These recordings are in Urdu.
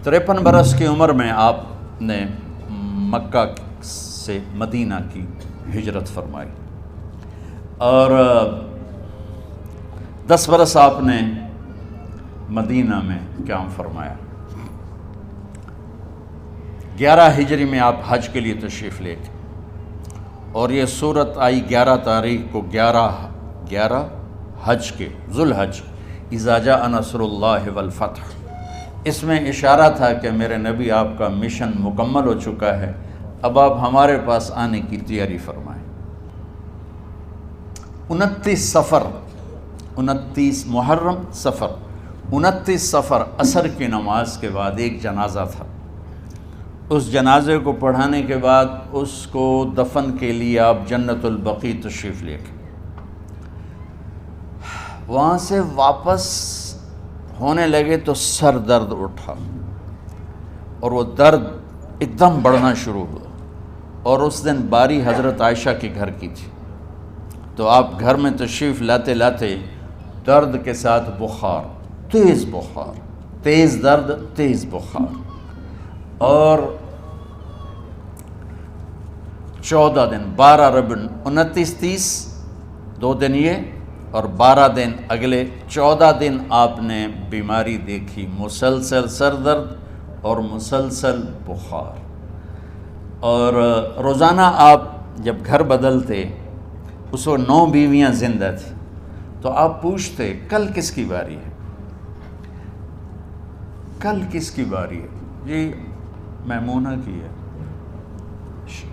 53 برس کی عمر میں آپ نے مکہ سے مدینہ کی ہجرت فرمائی اور 10 برس آپ نے مدینہ میں قیام فرمایا۔ 11 ہجری میں آپ حج کے لیے تشریف لے گئے اور یہ صورت آئی 11 تاریخ کو 11 حج کے ذوالحج، اذا جاء نصر اللہ والفتح۔ اس میں اشارہ تھا کہ میرے نبی آپ کا مشن مکمل ہو چکا ہے، اب آپ ہمارے پاس آنے کی تیاری فرمائیں۔ 29 محرم صفر 29 صفر عصر کی نماز کے بعد ایک جنازہ تھا۔ اس جنازے کو پڑھانے کے بعد اس کو دفن کے لیے آپ جنت البقیع تشریف لے گئے۔ وہاں سے واپس ہونے لگے تو سر درد اٹھا اور وہ درد ایک دم بڑھنا شروع ہوا، اور اس دن باری حضرت عائشہ کے گھر کی تھی، تو آپ گھر میں تشریف لاتے لاتے درد کے ساتھ بخار، تیز درد، تیز بخار، اور 14 دن 12 ربیع 29 30 2 دن یہ اور 12 دن اگلے 14 دن آپ نے بیماری دیکھی، مسلسل سر درد اور مسلسل بخار۔ اور روزانہ آپ جب گھر بدلتے، اس وقت 9 بیویاں زندہ تھیں، تو آپ پوچھتے کل کس کی باری ہے، کل کس کی باری ہے؟ جی میمونہ کی ہے۔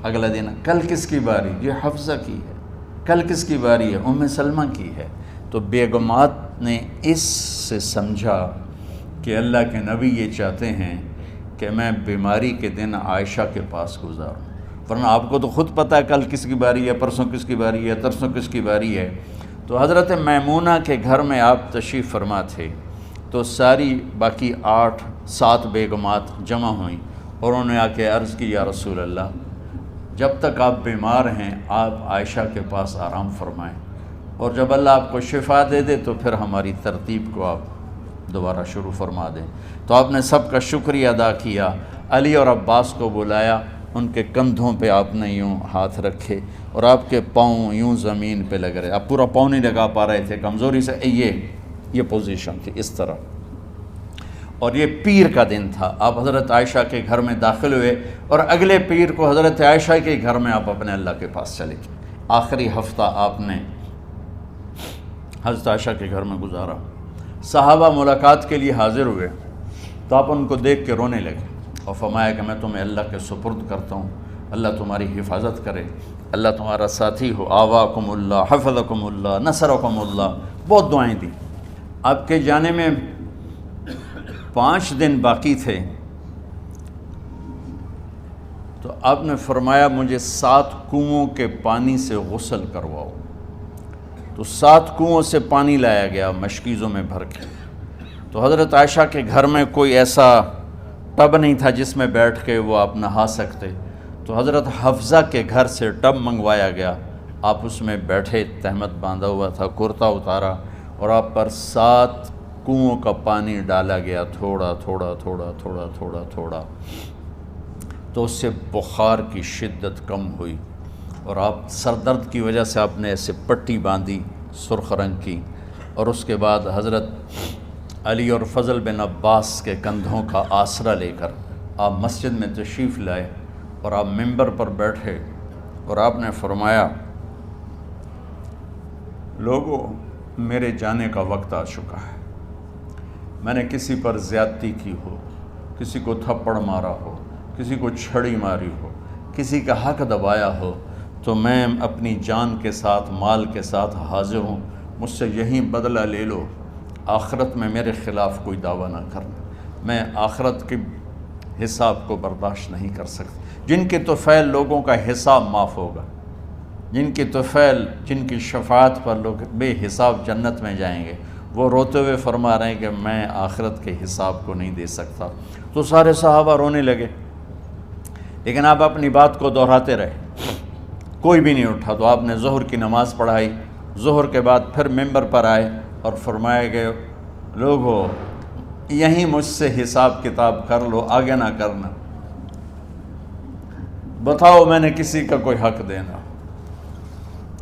اگلا دن کل کس کی باری؟ جی حفصہ کی ہے۔ کل کس کی باری ہے؟ ام سلمہ کی ہے۔ تو بیگمات نے اس سے سمجھا کہ اللہ کے نبی یہ چاہتے ہیں کہ میں بیماری کے دن عائشہ کے پاس گزاروں، ورنہ آپ کو تو خود پتہ ہے کل کس کی باری ہے، پرسوں کس کی باری ہے، ترسوں کس کی باری ہے۔ تو حضرت میمونہ کے گھر میں آپ تشریف فرما تھے، تو ساری باقی 7 بیگمات جمع ہوئیں اور انہوں نے آ کے عرض کی، یا رسول اللہ، جب تک آپ بیمار ہیں آپ عائشہ کے پاس آرام فرمائیں، اور جب اللہ آپ کو شفا دے دے تو پھر ہماری ترتیب کو آپ دوبارہ شروع فرما دیں۔ تو آپ نے سب کا شکریہ ادا کیا، علی اور عباس کو بلایا، ان کے کندھوں پہ آپ نے یوں ہاتھ رکھے اور آپ کے پاؤں یوں زمین پہ لگ رہے، آپ پورا پاؤں نہیں لگا پا رہے تھے کمزوری سے، یہ پوزیشن تھی اس طرح۔ اور یہ پیر کا دن تھا، آپ حضرت عائشہ کے گھر میں داخل ہوئے اور اگلے پیر کو حضرت عائشہ کے گھر میں آپ اپنے اللہ کے پاس چلے گئے۔ آخری ہفتہ آپ نے حضرت عائشہ کے گھر میں گزارا۔ صحابہ ملاقات کے لیے حاضر ہوئے تو آپ ان کو دیکھ کے رونے لگے اور فرمایا کہ میں تمہیں اللہ کے سپرد کرتا ہوں، اللہ تمہاری حفاظت کرے، اللہ تمہارا ساتھی ہو، آواکم اللہ، حفظکم اللہ، نصرکم اللہ، بہت دعائیں دی۔ آپ کے جانے میں 5 دن باقی تھے تو آپ نے فرمایا مجھے 7 کنوؤں کے پانی سے غسل کرواؤ۔ تو 7 کنوؤں سے پانی لایا گیا مشکیزوں میں بھر کے۔ تو حضرت عائشہ کے گھر میں کوئی ایسا ٹب نہیں تھا جس میں بیٹھ کے وہ آپ نہا سکتے، تو حضرت حفصہ کے گھر سے ٹب منگوایا گیا، آپ اس میں بیٹھے، تہمت باندھا ہوا تھا، کرتا اتارا اور آپ پر 7 کنوؤں کا پانی ڈالا گیا، تھوڑا تھوڑا تھوڑا تھوڑا تھوڑا تھوڑا، تو اس سے بخار کی شدت کم ہوئی اور آپ سر درد کی وجہ سے آپ نے ایسے پٹی باندھی سرخ رنگ کی، اور اس کے بعد حضرت علی اور فضل بن عباس کے کندھوں کا آسرا لے کر آپ مسجد میں تشریف لائے اور آپ منبر پر بیٹھے اور آپ نے فرمایا لوگوں میرے جانے کا وقت آ چکا ہے، میں نے کسی پر زیادتی کی ہو، کسی کو تھپڑ مارا ہو، کسی کو چھڑی ماری ہو، کسی کا حق دبایا ہو، تو میں اپنی جان کے ساتھ مال کے ساتھ حاضر ہوں، مجھ سے یہیں بدلہ لے لو، آخرت میں میرے خلاف کوئی دعویٰ نہ کرنا، میں آخرت کے حساب کو برداشت نہیں کر سکتا۔ جن کے طفیل لوگوں کا حساب معاف ہوگا، جن کی طفیل، جن کی شفاعت پر لوگ بے حساب جنت میں جائیں گے، وہ روتے ہوئے فرما رہے ہیں کہ میں آخرت کے حساب کو نہیں دے سکتا۔ تو سارے صحابہ رونے لگے، لیکن آپ اپنی بات کو دہراتے رہے، کوئی بھی نہیں اٹھا۔ تو آپ نے ظہر کی نماز پڑھائی، ظہر کے بعد پھر ممبر پر آئے اور فرمایا کہ لوگو یہیں مجھ سے حساب کتاب کر لو، آگے نہ کرنا، بتاؤ میں نے کسی کا کوئی حق دینا۔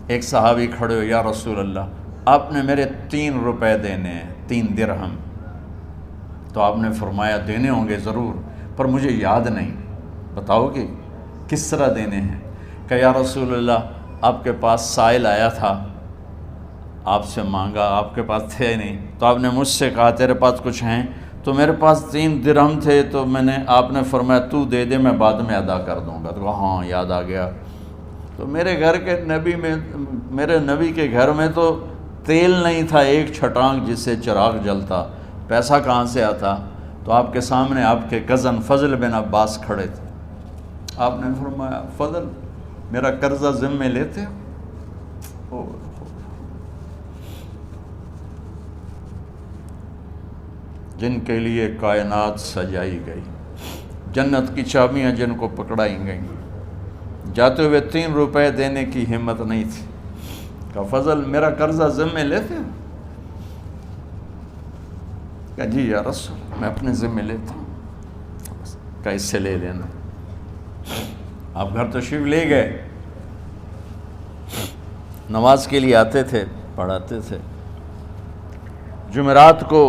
ایک صحابی کھڑے ہو، یا رسول اللہ آپ نے میرے 3 روپے دینے ہیں، 3 درہم۔ تو آپ نے فرمایا دینے ہوں گے ضرور، پر مجھے یاد نہیں، بتاؤ گے کس طرح دینے ہیں؟ کہ یا رسول اللہ آپ کے پاس سائل آیا تھا، آپ سے مانگا، آپ کے پاس تھے نہیں، تو آپ نے مجھ سے کہا تیرے پاس کچھ ہیں؟ تو میرے پاس 3 درہم تھے، تو آپ نے فرمایا تو دے دے، میں بعد میں ادا کر دوں گا۔ تو کہا ہاں یاد آ گیا۔ تو میرے گھر کے میرے نبی کے گھر میں تو تیل نہیں تھا ایک چھٹانگ جس سے چراغ جلتا، پیسہ کہاں سے آتا؟ تو آپ کے سامنے آپ کے کزن فضل بن عباس کھڑے تھے، آپ نے فرمایا فضل میرا قرضہ ذمے لیتے ہو؟ جن کے لیے کائنات سجائی گئی، جنت کی چابیاں جن کو پکڑائی گئیں، جاتے ہوئے 3 روپے دینے کی ہمت نہیں تھی۔ کہا فضل میرا قرضہ ذمے لیتے ہو؟ کہا جی یا رسول میں اپنے ذمے لیتا ہوں۔ کہا اس سے لے لینا۔ آپ گھر تشریف لے گئے، نماز کے لیے آتے تھے، پڑھاتے تھے۔ جمعرات کو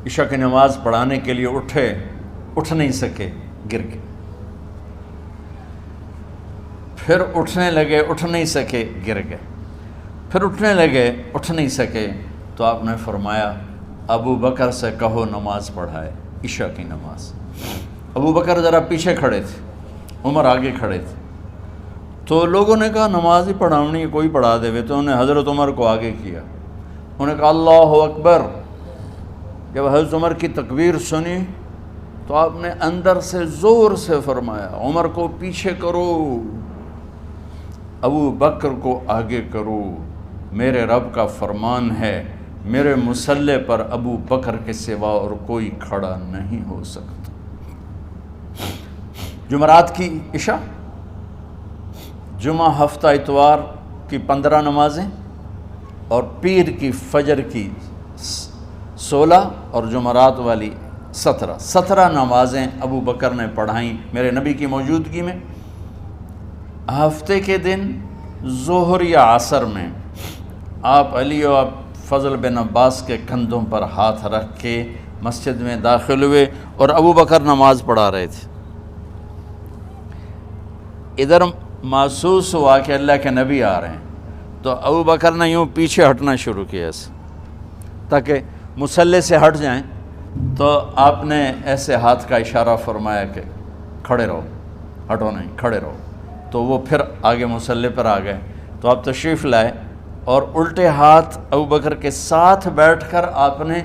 عشاء کی نماز پڑھانے کے لیے اٹھ نہیں سکے، گر گئے، پھر اٹھنے لگے، اٹھ نہیں سکے، گر گئے، پھر اٹھنے لگے، اٹھ نہیں سکے۔ تو آپ نے فرمایا ابو بکر سے کہو نماز پڑھائے، عشاء کی نماز۔ ابو بکر ذرا پیچھے کھڑے تھے، عمر آگے کھڑے تھے، تو لوگوں نے کہا نماز ہی پڑھاونی ہے، کوئی پڑھا دے وے، تو انہوں نے حضرت عمر کو آگے کیا، انہوں نے کہا اللہ اکبر۔ جب حضرت عمر کی تکبیر سنی تو آپ نے اندر سے زور سے فرمایا عمر کو پیچھے کرو، ابو بکر کو آگے کرو، میرے رب کا فرمان ہے میرے مصلی پر ابو بکر کے سوا اور کوئی کھڑا نہیں ہو سکتا۔ جمعرات کی عشاء، جمعہ ہفتہ اتوار کی 15 نمازیں، اور پیر کی فجر کی 16 اور جمعرات والی 17 نمازیں ابو بکر نے پڑھائیں میرے نبی کی موجودگی میں۔ ہفتے کے دن ظہر یا عصر میں آپ علی و فضل بن عباس کے کندھوں پر ہاتھ رکھ کے مسجد میں داخل ہوئے اور ابو بکر نماز پڑھا رہے تھے۔ ادھر محسوس ہوا کہ اللہ کے نبی آ رہے ہیں، تو ابو بکر نے یوں پیچھے ہٹنا شروع کیا ایسے تاکہ مصلی سے ہٹ جائیں، تو آپ نے ایسے ہاتھ کا اشارہ فرمایا کہ کھڑے رہو، ہٹو نہیں، کھڑے رہو۔ تو وہ پھر آگے مصلی پر آ گئے، تو آپ تشریف لائے اور الٹے ہاتھ ابو بکر کے ساتھ بیٹھ کر آپ نے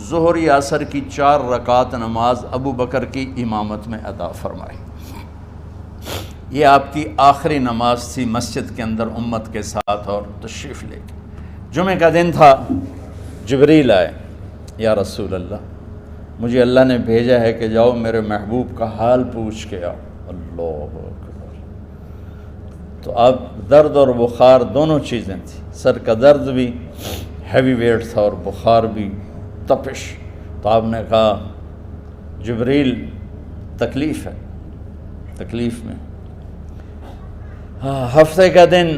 ظہر یا عصر کی 4 رکعت نماز ابو بکر کی امامت میں ادا فرمائی۔ یہ آپ کی آخری نماز تھی مسجد کے اندر امت کے ساتھ اور تشریف لے کے۔ جمعہ کا دن تھا، جبریل آئے، یا رسول اللہ مجھے اللہ نے بھیجا ہے کہ جاؤ میرے محبوب کا حال پوچھ کے آؤ۔ اللہ اکبر۔ تو اب درد اور بخار دونوں چیزیں تھیں، سر کا درد بھی ہیوی ویٹ تھا اور بخار بھی، تپش۔ تو آپ نے کہا جبریل تکلیف ہے، تکلیف میں۔ ہفتے کا دن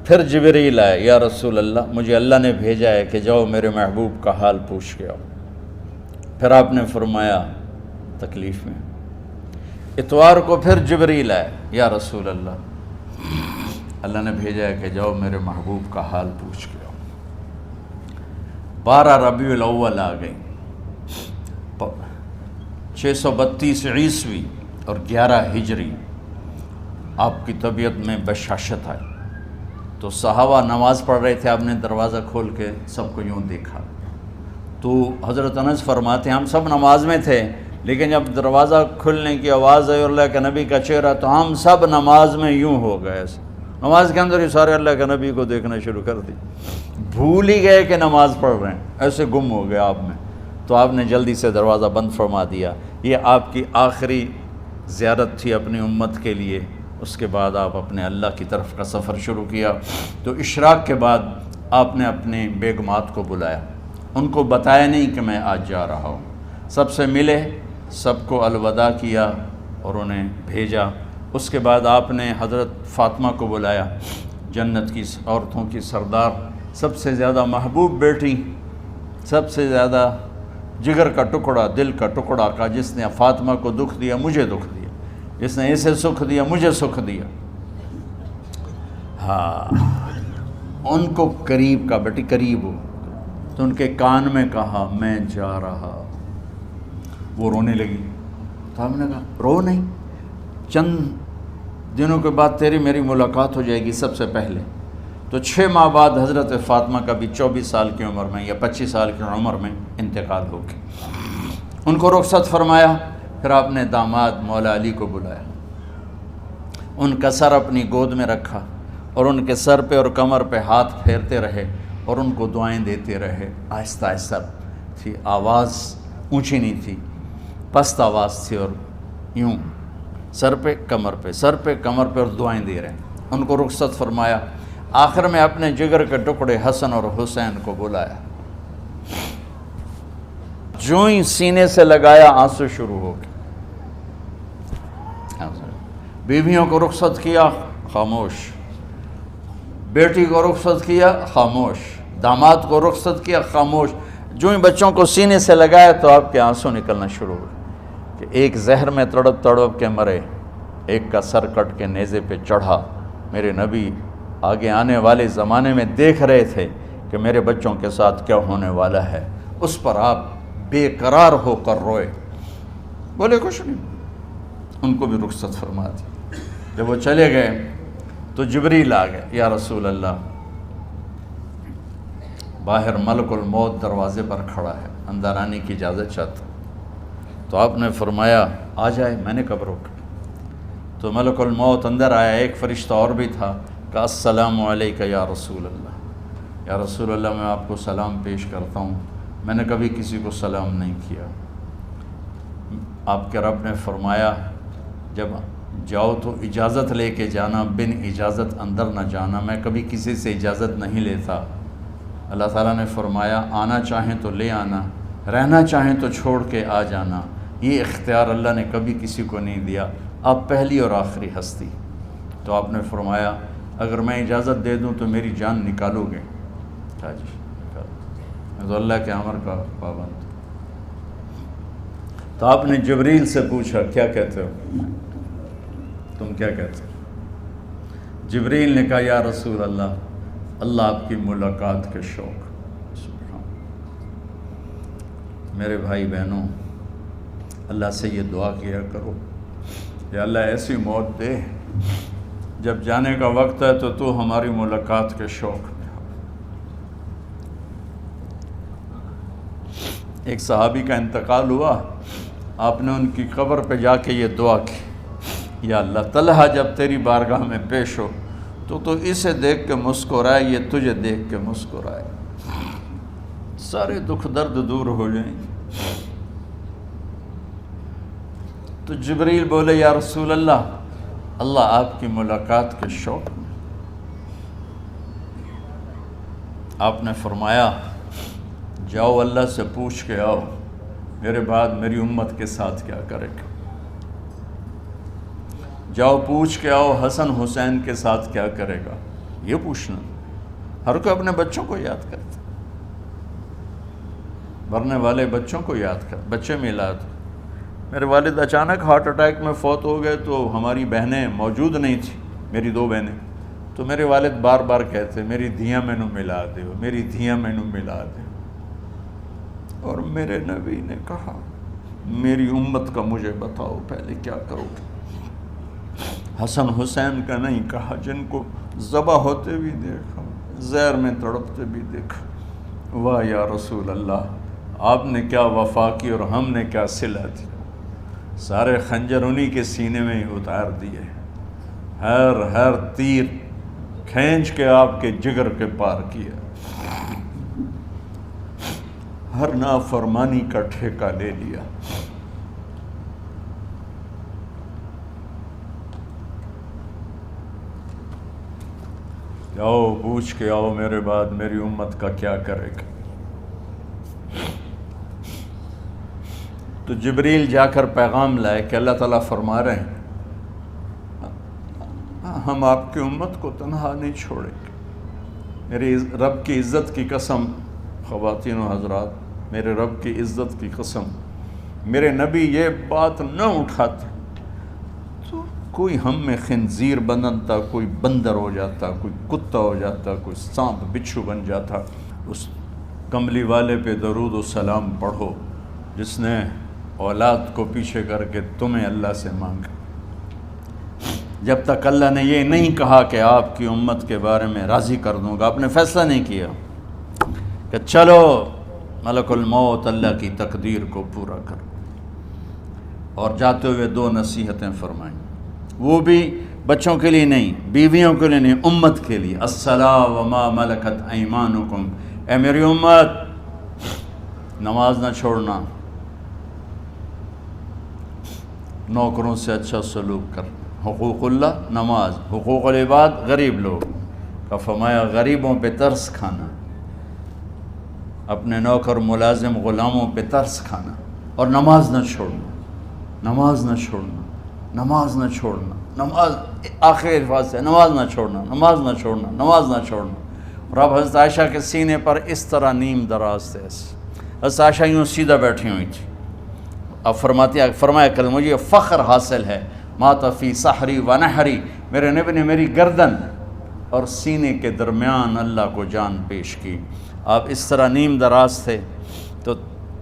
پھر جبریل آئے، یا رسول اللہ مجھے اللہ نے بھیجا ہے کہ جاؤ میرے محبوب کا حال پوچھ کے آؤ۔ پھر آپ نے فرمایا تکلیف میں۔ اتوار کو پھر جبریل آئے، یا رسول اللہ نے بھیجا ہے کہ جاؤ میرے محبوب کا حال پوچھ کے آؤ۔ 12 ربیع الاول آ گئی، 632 عیسوی اور 11 ہجری، آپ کی طبیعت میں بشاشت آئی۔ تو صحابہ نماز پڑھ رہے تھے، آپ نے دروازہ کھول کے سب کو یوں دیکھا۔ تو حضرت انس فرماتے ہیں ہم سب نماز میں تھے، لیکن جب دروازہ کھلنے کی آواز آئی اور اللہ کے نبی کا چہرہ، تو ہم سب نماز میں یوں ہو گئے، نماز کے اندر ہی سارے اللہ کے نبی کو دیکھنا شروع کر دی، بھول ہی گئے کہ نماز پڑھ رہے ہیں، ایسے گم ہو گئے آپ میں۔ تو آپ نے جلدی سے دروازہ بند فرما دیا۔ یہ آپ کی آخری زیارت تھی اپنی امت کے لیے۔ اس کے بعد آپ اپنے اللہ کی طرف کا سفر شروع کیا۔ تو اشراق کے بعد آپ نے اپنی بیگمات کو بلایا، ان کو بتایا نہیں کہ میں آج جا رہا ہوں، سب سے ملے، سب کو الوداع کیا اور انہیں بھیجا۔ اس کے بعد آپ نے حضرت فاطمہ کو بلایا، جنت کی عورتوں کی سردار، سب سے زیادہ محبوب بیٹی، سب سے زیادہ جگر کا ٹکڑا، دل کا ٹکڑا کا، جس نے فاطمہ کو دکھ دیا مجھے دکھ دیا، جس نے اسے سکھ دیا مجھے سکھ دیا۔ ہاں، ان کو قریب کا، بیٹی قریب ہو، تو ان کے کان میں کہا میں جا رہا۔ وہ رونے لگی، تو ہم نے کہا رو نہیں، چند دنوں کے بعد تیری میری ملاقات ہو جائے گی سب سے پہلے۔ تو 6 ماہ بعد حضرت فاطمہ کا بھی 24 سال کی عمر میں یا 25 سال کی عمر میں انتقال ہو گیا۔ ان کو رخصت فرمایا، پھر آپ نے داماد مولا علی کو بلایا، ان کا سر اپنی گود میں رکھا اور ان کے سر پہ اور کمر پہ ہاتھ پھیرتے رہے اور ان کو دعائیں دیتے رہے۔ آہستہ آہستہ تھی، آواز اونچی نہیں تھی، پست آواز تھی، اور یوں سر پہ کمر پہ، سر پہ کمر پہ، اور دعائیں دے رہے ہیں۔ ان کو رخصت فرمایا، آخر میں اپنے جگر کے ٹکڑے حسن اور حسین کو بلایا، جو ہی سینے سے لگایا آنسو شروع ہو گئے۔ بیویوں کو رخصت کیا، خاموش، بیٹی کو رخصت کیا، خاموش، داماد کو رخصت کیا، خاموش، جو ہی بچوں کو سینے سے لگایا تو آپ کے آنسو نکلنا شروع ہوئے کہ ایک زہر میں تڑپ تڑپ کے مرے، ایک کا سر کٹ کے نیزے پہ چڑھا۔ میرے نبی آگے آنے والے زمانے میں دیکھ رہے تھے کہ میرے بچوں کے ساتھ کیا ہونے والا ہے، اس پر آپ بے قرار ہو کر روئے، بولے کچھ نہیں، ان کو بھی رخصت فرما دی۔ جب وہ چلے گئے تو جبریل آ گئے، یا رسول اللہ، باہر ملک الموت دروازے پر کھڑا ہے، اندر آنے کی اجازت چاہتا۔ تو آپ نے فرمایا آ جائے، میں نے کب روکا؟ تو ملک الموت اندر آیا، ایک فرشتہ اور بھی تھا، کہا السلام علیکہ یا رسول اللہ، یا رسول اللہ میں آپ کو سلام پیش کرتا ہوں، میں نے کبھی کسی کو سلام نہیں کیا۔ آپ کے رب نے فرمایا جب جاؤ تو اجازت لے کے جانا، بن اجازت اندر نہ جانا، میں کبھی کسی سے اجازت نہیں لیتا۔ اللہ تعالیٰ نے فرمایا آنا چاہیں تو لے آنا، رہنا چاہیں تو چھوڑ کے آ جانا، یہ اختیار اللہ نے کبھی کسی کو نہیں دیا، آپ پہلی اور آخری ہستی۔ تو آپ نے فرمایا اگر میں اجازت دے دوں تو میری جان نکالو گے؟ کہا جی نکالو، میں تو اللہ کے امر کا پابند۔ تو آپ نے جبریل سے پوچھا کیا کہتے ہو، تم کیا کہتے ہو؟ جبریل نے کہا یا رسول اللہ، اللہ آپ کی ملاقات کے شوق۔ میرے بھائی بہنوں، اللہ سے یہ دعا کیا کرو، یا اللہ ایسی موت دے جب جانے کا وقت ہے تو ہماری ملاقات کے شوق میں ہو۔ ایک صحابی کا انتقال ہوا، آپ نے ان کی قبر پہ جا کے یہ دعا کی، یا اللہ طلحہ جب تیری بارگاہ میں پیش ہو تو اسے دیکھ کے مسکرائے، یہ تجھے دیکھ کے مسکرائے، سارے دکھ درد دور ہو جائیں گے۔ تو جبریل بولے یا رسول اللہ، اللہ آپ کی ملاقات کے شوق میں۔ آپ نے فرمایا جاؤ اللہ سے پوچھ کے آؤ میرے بعد میری امت کے ساتھ کیا کرے گا، جاؤ پوچھ کے آؤ حسن حسین کے ساتھ کیا کرے گا۔ یہ پوچھنا، ہر کوئی اپنے بچوں کو یاد کرتا، مرنے والے بچوں کو یاد کر، بچے میلاد۔ میرے والد اچانک ہارٹ اٹیک میں فوت ہو گئے تو ہماری بہنیں موجود نہیں تھیں، میری 2 بہنیں، تو میرے والد بار بار کہتے میری دھیاں میں نو ملا دیو، میری دھیاں میں نو ملا دیو، اور میرے نبی نے کہا میری امت کا مجھے بتاؤ پہلے کیا کرو گے۔ حسن حسین کا نہیں کہا، جن کو ذبح ہوتے بھی دیکھا، زہر میں تڑپتے بھی دیکھا۔ واہ یا رسول اللہ، آپ نے کیا وفا کی اور ہم نے کیا صلہ دی، سارے خنجر انہی کے سینے میں ہی اتار دیے، ہر تیر کھینچ کے آپ کے جگر کے پار کیا، ہر نافرمانی کا ٹھیکہ لے لیا۔ کہ آؤ پوچھ کے آؤ میرے بعد میری امت کا کیا کرے گا. تو جبریل جا کر پیغام لائے کہ اللہ تعالیٰ فرما رہے ہیں ہم آپ کی امت کو تنہا نہیں چھوڑیں گے. میرے رب کی عزت کی قسم، خواتین و حضرات، میرے رب کی عزت کی قسم، میرے نبی یہ بات نہ اٹھاتے تو کوئی ہم میں خنزیر بنتا، کوئی بندر ہو جاتا، کوئی کتا ہو جاتا، کوئی سانپ بچھو بن جاتا. اس کملی والے پہ درود و سلام پڑھو جس نے اولاد کو پیچھے کر کے تمہیں اللہ سے مانگا. جب تک اللہ نے یہ نہیں کہا کہ آپ کی امت کے بارے میں راضی کر دوں گا، آپ نے فیصلہ نہیں کیا کہ چلو ملک الموت اللہ کی تقدیر کو پورا کر. اور جاتے ہوئے 2 نصیحتیں فرمائیں، وہ بھی بچوں کے لیے نہیں، بیویوں کے لیے نہیں، امت کے لیے. الصلاۃ وما ملکت ایمانکم، اے میری امت نماز نہ چھوڑنا، نوکروں سے اچھا سلوک کر. حقوق اللہ نماز، حقوق العباد غریب لوگ کا فرمایا غریبوں پہ ترس کھانا، اپنے نوکر ملازم غلاموں پہ ترس کھانا، اور نماز نہ چھوڑنا، نماز نہ چھوڑنا، نماز نہ چھوڑنا، نماز آخر الفاظ سے نماز نہ چھوڑنا، نماز نہ چھوڑنا، نماز نہ چھوڑنا. اور اب حضرت عائشہ کے سینے پر اس طرح نیم دراز تھے. حضرت عائشہ یوں سیدھا بیٹھی ہوئی تھی. اب فرمایا کہ مجھے فخر حاصل ہے، مات فی سحری و نحری، میرے نبی نے میری گردن اور سینے کے درمیان اللہ کو جان پیش کی. آپ اس طرح نیم دراز تھے. تو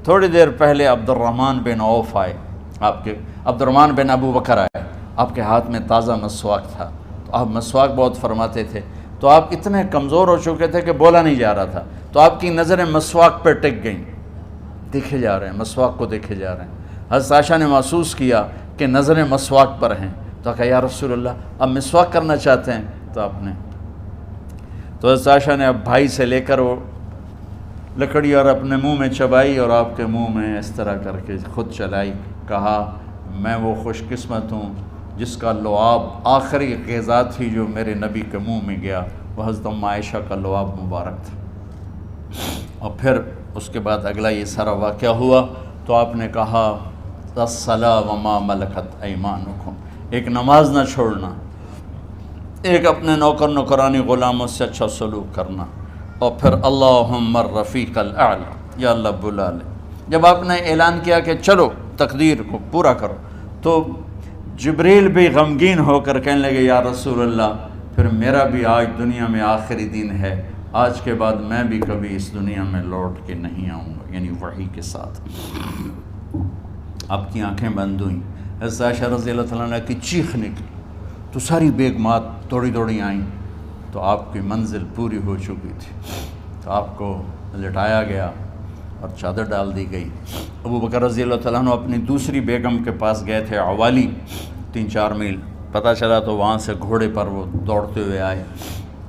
تھوڑی دیر پہلے عبد الرحمن بن عوف آئے، عبد الرحمن بن ابو بکر آئے، آپ کے ہاتھ میں تازہ مسواک تھا. تو آپ مسواک بہت فرماتے تھے. تو آپ اتنے کمزور ہو چکے تھے کہ بولا نہیں جا رہا تھا. تو آپ کی نظریں مسواک پہ ٹک گئیں، دیکھے جا رہے ہیں، مسواک کو دیکھے جا رہے ہیں. حضرت عائشہ نے محسوس کیا کہ نظریں مسواک پر ہیں. تو کہا یا رسول اللہ اب مسواک کرنا چاہتے ہیں. تو آپ نے تو حضرت عائشہ نے اب بھائی سے لے کر وہ لکڑی اور اپنے منہ میں چبائی اور آپ کے منہ میں اس طرح کر کے خود چلائی. کہا میں وہ خوش قسمت ہوں جس کا لعاب آخری غذا تھی جو میرے نبی کے منہ میں گیا، وہ حضرت ام عائشہ کا لعاب مبارک تھا. اور پھر اس کے بعد اگلا یہ سارا واقعہ ہوا. تو آپ نے کہا الصلاۃ وما ملکت ایمانکم، ایک نماز نہ چھوڑنا، ایک اپنے نوکر نوکرانی غلاموں سے اچھا سلوک کرنا، اور پھر اللہم الرفیق الاعلی، یا اللہ بلا لے. جب آپ نے اعلان کیا کہ چلو تقدیر کو پورا کرو، تو جبریل بھی غمگین ہو کر کہنے لگے یا رسول اللہ پھر میرا بھی آج دنیا میں آخری دن ہے، آج کے بعد میں بھی کبھی اس دنیا میں لوٹ کے نہیں آؤں گا. یعنی وحی کے ساتھ آپ کی آنکھیں بند ہوئیں. حضرت عائشہ رضی اللہ تعالیٰ عنہ کی چیخ نکلی تو ساری بیگمات دوڑی دوڑی آئیں. تو آپ کی منزل پوری ہو چکی تھی. تو آپ کو لٹایا گیا اور چادر ڈال دی گئی. ابو بکر رضی اللہ تعالیٰ عنہ اپنی دوسری بیگم کے پاس گئے تھے، عوالی، 3-4 میل. پتہ چلا تو وہاں سے گھوڑے پر وہ دوڑتے ہوئے آئے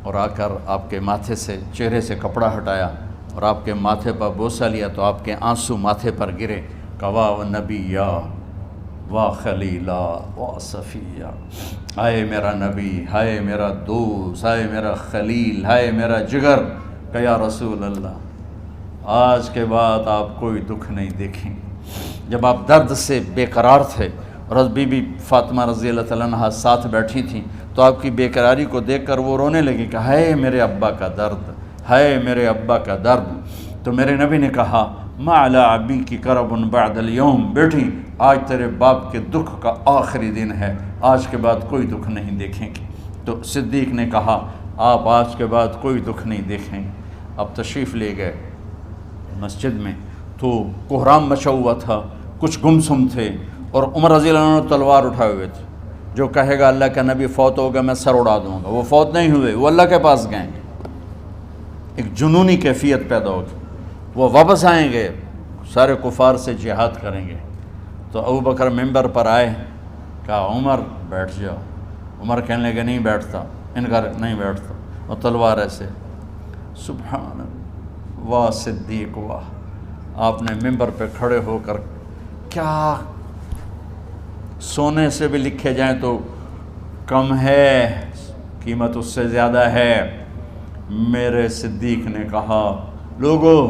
اور آ کر آپ کے ماتھے سے، چہرے سے کپڑا ہٹایا اور آپ کے ماتھے پر بوسہ لیا. تو آپ کے آنسو ماتھے پر گرے. واہ نبی واہ خلیلا واہ صفیہ، ہائے میرا نبی، ہائے میرا دوست، ہائے میرا خلیل، ہائے میرا جگر. کہ یا رسول اللہ آج کے بعد آپ کوئی دکھ نہیں دیکھیں گے. جب آپ درد سے بے قرار تھے اور بی بی فاطمہ رضی اللہ تعالیٰ عنہ ساتھ بیٹھی تھیں، تو آپ کی بے قراری کو دیکھ کر وہ رونے لگی کہ ہائے میرے ابا کا درد، ہائے میرے ابا کا درد. تو میرے نبی نے کہا ما علی ابی کی کرب بعد اليوم، بیٹی آج تیرے باپ کے دکھ کا آخری دن ہے، آج کے بعد کوئی دکھ نہیں دیکھیں گے. تو صدیق نے کہا آپ آج کے بعد کوئی دکھ نہیں دیکھیں گے. اب تشریف لے گئے مسجد میں. تو کوہرام مچا ہوا تھا، کچھ گمسم تھے، اور عمر رضی اللہ عنہ تلوار اٹھائے ہوئے تھے. جو کہے گا اللہ کا نبی فوت ہو گیا میں سر اڑا دوں گا، وہ فوت نہیں ہوئے، وہ اللہ کے پاس گئے. ایک جنونی کیفیت پیدا ہوگی، وہ واپس آئیں گے، سارے کفار سے جہاد کریں گے. تو ابو بکر ممبر پر آئے، کہا عمر بیٹھ جاؤ. عمر کہنے لگے نہیں بیٹھتا، انکار نہیں بیٹھتا، اور تلوار ایسے. سبحان اللہ، واہ صدیق واہ. آپ نے ممبر پہ کھڑے ہو کر کیا سونے سے بھی لکھے جائیں تو کم ہے، قیمت اس سے زیادہ ہے. میرے صدیق نے کہا لوگو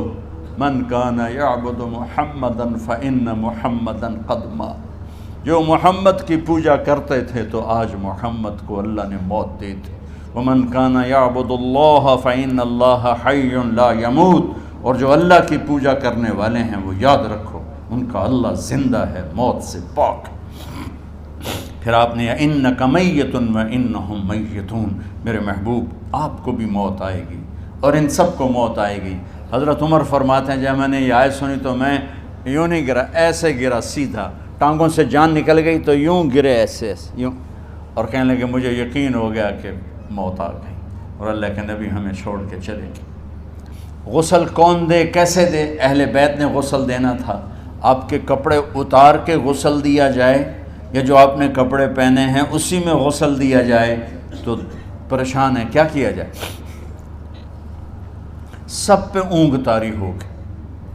من کان یعبد محمدا فإن محمدا قد مات، جو محمد کی پوجا کرتے تھے تو آج محمد کو اللہ نے موت دی تھی۔ ومن کان یعبد اللہ فإن اللہ حی لا یموت، اور جو اللہ کی پوجا کرنے والے ہیں وہ یاد رکھو ان کا اللہ زندہ ہے، موت سے پاک۔ پھر آپ نے انک میت وانہم میتون، میرے محبوب آپ کو بھی موت آئے گی اور ان سب کو موت آئے گی۔ حضرت عمر فرماتے ہیں جب میں نے یہ آیت سنی تو میں یوں نہیں گرا، ایسے گرا سیدھا، ٹانگوں سے جان نکل گئی تو یوں گرے ایسے یوں، اور کہنے لگے مجھے یقین ہو گیا کہ موت آ گئی اور اللہ کے نبی ہمیں چھوڑ کے چلے گئے۔ غسل کون دے، کیسے دے؟ اہل بیت نے غسل دینا تھا۔ آپ کے کپڑے اتار کے غسل دیا جائے یا جو آپ نے کپڑے پہنے ہیں اسی میں غسل دیا جائے تو پریشان ہے، کیا کیا جائے؟ سب پہ اونگ طاری ہو گئی،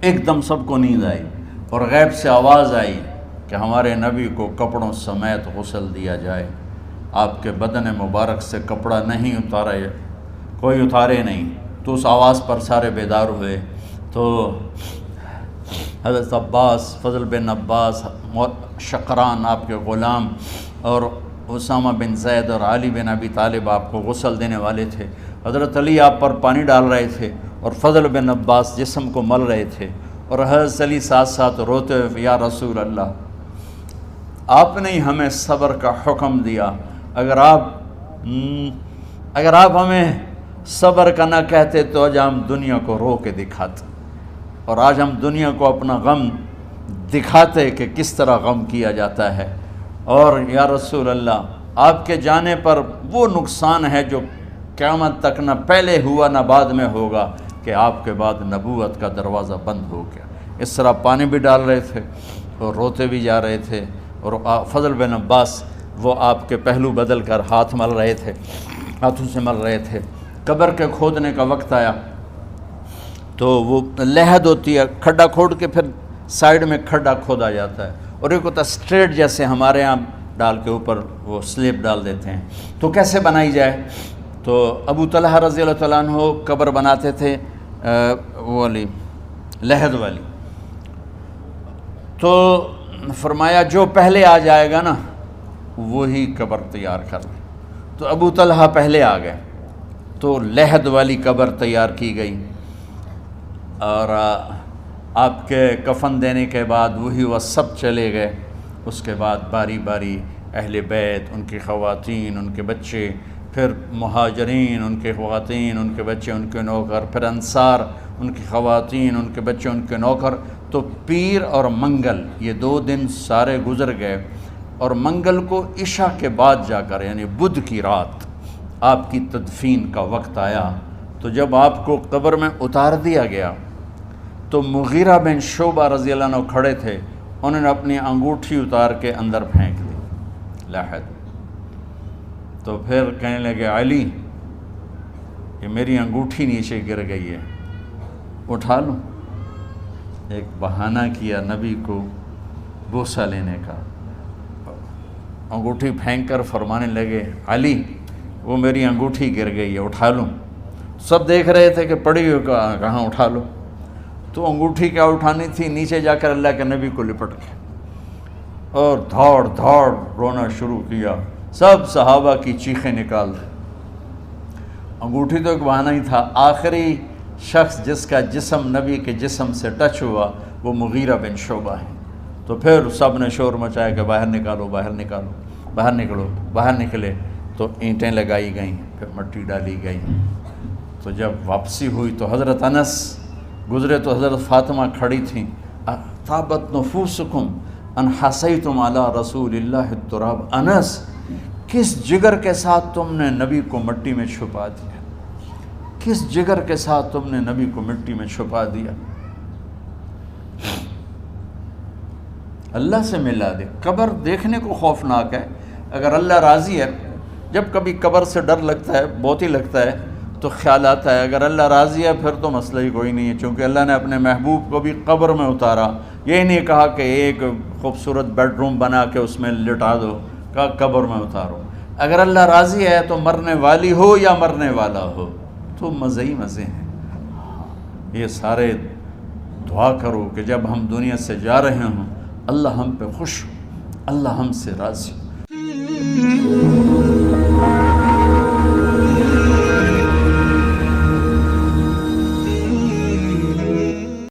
ایک دم سب کو نیند آئی اور غیب سے آواز آئی کہ ہمارے نبی کو کپڑوں سمیت غسل دیا جائے۔ آپ کے بدن مبارک سے کپڑا نہیں اتارا، کوئی اتارے نہیں، تو اس آواز پر سارے بیدار ہوئے۔ تو حضرت عباس، فضل بن عباس، شقران آپ کے غلام، اور اسامہ بن زید اور علی بن ابی طالب آپ کو غسل دینے والے تھے۔ حضرت علی آپ پر پانی ڈال رہے تھے اور فضل بن عباس جسم کو مل رہے تھے، اور حضرت علی ساتھ ساتھ روتے ہوئے یا رسول اللہ آپ نے ہمیں صبر کا حکم دیا، اگر آپ ہمیں صبر کا نہ کہتے تو آج ہم دنیا کو رو کے دکھاتے، اور آج ہم دنیا کو اپنا غم دکھاتے کہ کس طرح غم کیا جاتا ہے۔ اور یا رسول اللہ آپ کے جانے پر وہ نقصان ہے جو قیامت تک نہ پہلے ہوا نہ بعد میں ہوگا کہ آپ کے بعد نبوت کا دروازہ بند ہو گیا۔ اس طرح پانی بھی ڈال رہے تھے اور روتے بھی جا رہے تھے، اور فضل بن عباس وہ آپ کے پہلو بدل کر ہاتھ مل رہے تھے، ہاتھوں سے مل رہے تھے۔ قبر کے کھودنے کا وقت آیا تو وہ لحد ہوتی ہے، کھڈا کھود کے پھر سائیڈ میں کھڈا کھودا جاتا ہے، اور ایک ہوتا اسٹریٹ جیسے ہمارے ہاں ڈال کے اوپر وہ سلیب ڈال دیتے ہیں، تو کیسے بنائی جائے؟ تو ابو طلحہ رضی اللہ تعالیٰ عنہ قبر بناتے تھے وہ والی لحد والی، تو فرمایا جو پہلے آ جائے گا نا وہی قبر تیار کر لے۔ تو ابو طلحہ پہلے آ گئے تو لحد والی قبر تیار کی گئی، اور آپ کے کفن دینے کے بعد وہی وہ سب چلے گئے۔ اس کے بعد باری باری اہل بیت، ان کی خواتین، ان کے بچے، پھر مہاجرین، ان کے خواتین، ان کے بچے، ان کے نوکر، پھر انصار، ان کی خواتین، ان کے بچے، ان کے نوکر۔ تو پیر اور منگل یہ 2 دن سارے گزر گئے، اور منگل کو عشاء کے بعد جا کر یعنی بدھ کی رات آپ کی تدفین کا وقت آیا۔ تو جب آپ کو قبر میں اتار دیا گیا تو مغیرہ بن شعبہ رضی اللہ عنہ کھڑے تھے، انہوں نے اپنی انگوٹھی اتار کے اندر پھینک دی لحد۔ تو پھر کہنے لگے علی یہ میری انگوٹھی نیچے گر گئی ہے، اٹھا لوں۔ ایک بہانہ کیا نبی کو بوسہ لینے کا، انگوٹھی پھینک کر فرمانے لگے علی وہ میری انگوٹھی گر گئی ہے، اٹھا لوں۔ سب دیکھ رہے تھے کہ پڑی ہو کہاں اٹھا لو، تو انگوٹھی کیا اٹھانی تھی، نیچے جا کر اللہ کے نبی کو لپٹ کے اور دھاڑ دھاڑ رونا شروع کیا۔ سب صحابہ کی چیخیں نکال دی۔ انگوٹھی تو ایک بہانہ ہی تھا، آخری شخص جس کا جسم نبی کے جسم سے ٹچ ہوا وہ مغیرہ بن شعبہ ہے۔ تو پھر سب نے شور مچایا کہ باہر نکالو، باہر نکالو، باہر نکلو۔ باہر نکلے تو اینٹیں لگائی گئیں، پھر مٹی ڈالی گئی۔ تو جب واپسی ہوئی تو حضرت انس گزرے تو حضرت فاطمہ کھڑی تھیں، طابت نفوسکم ان حسیتم علی رسول اللہ التراب۔ انس کس جگر کے ساتھ تم نے نبی کو مٹی میں چھپا دیا، کس جگر کے ساتھ تم نے نبی کو مٹی میں چھپا دیا۔ اللہ سے ملا دے۔ قبر دیکھنے کو خوفناک ہے، اگر اللہ راضی ہے، جب کبھی قبر سے ڈر لگتا ہے، بہت ہی لگتا ہے، تو خیال آتا ہے اگر اللہ راضی ہے پھر تو مسئلہ ہی کوئی نہیں ہے، چونکہ اللہ نے اپنے محبوب کو بھی قبر میں اتارا۔ یہ نہیں کہا کہ ایک خوبصورت بیڈ روم بنا کے اس میں لٹا دو، کہا قبر میں اتارو۔ اگر اللہ راضی ہے تو مرنے والی ہو یا مرنے والا ہو تو مزے ہی مزے ہیں. یہ سارے دعا کرو کہ جب ہم دنیا سے جا رہے ہوں اللہ ہم پہ خوش ہو، اللہ ہم سے راضی ہو.